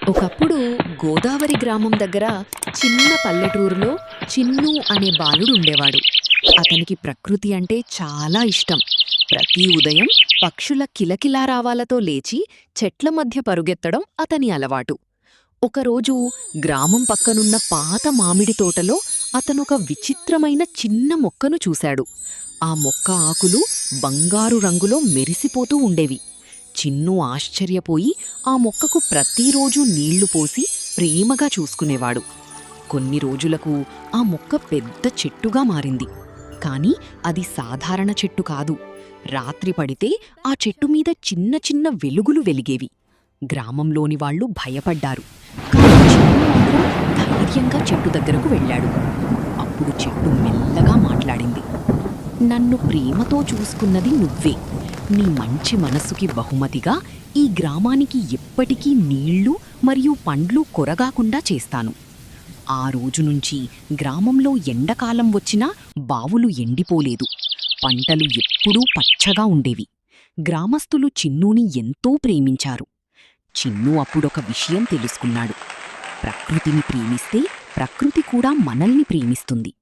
ఒకప్పుడు గోదావరి గ్రామం దగ్గర చిన్న పల్లెటూరులో చిన్ను అనే బాలుడు ఉండేవాడు. అతనికి ప్రకృతి అంటే చాలా ఇష్టం. ప్రతి ఉదయం పక్షుల కిలకిలారావాలతో లేచి చెట్ల మధ్య పరుగెత్తడం అతని అలవాటు. ఒకరోజు గ్రామం పక్కనున్న పాత మామిడి తోటలో అతనొక విచిత్రమైన చిన్న మొక్కను చూశాడు. ఆ మొక్క ఆకులు బంగారు రంగులో మెరిసిపోతూ ఉండేవి. చిన్ను ఆశ్చర్యపోయి ఆ మొక్కకు ప్రతిరోజూ నీళ్లు పోసి ప్రేమగా చూసుకునేవాడు. కొన్ని రోజులకు ఆ మొక్క పెద్ద చెట్టుగా మారింది. కాని అది సాధారణ చెట్టు కాదు. రాత్రి పడితే ఆ చెట్టు మీద చిన్న చిన్న వెలుగులు వెలిగేవి. గ్రామంలోని వాళ్ళు భయపడ్డారు. కానీ చిన్ను మాత్రం ధైర్యంగా చెట్టు దగ్గరకు వెళ్ళాడు. అప్పుడు చెట్టు మెల్లగా మాట్లాడింది. నన్ను ప్రేమతో చూసుకున్నది నువ్వే. నీ మంచి మనస్సుకి బహుమతిగా ఈ గ్రామానికి ఎప్పటికీ నీళ్లు మరియు పండ్లు కొరగాకుండా చేస్తాను. ఆ రోజు నుంచి గ్రామంలో ఎండకాలం వచ్చినా బావులు ఎండిపోలేదు. పంటలు ఎప్పుడూ పచ్చగా ఉండేవి. గ్రామస్తులు చిన్నూని ఎంతో ప్రేమించారు. చిన్ను అప్పుడొక విషయం తెలుసుకున్నాడు. ప్రకృతిని ప్రేమిస్తే ప్రకృతి కూడా మనల్ని ప్రేమిస్తుంది.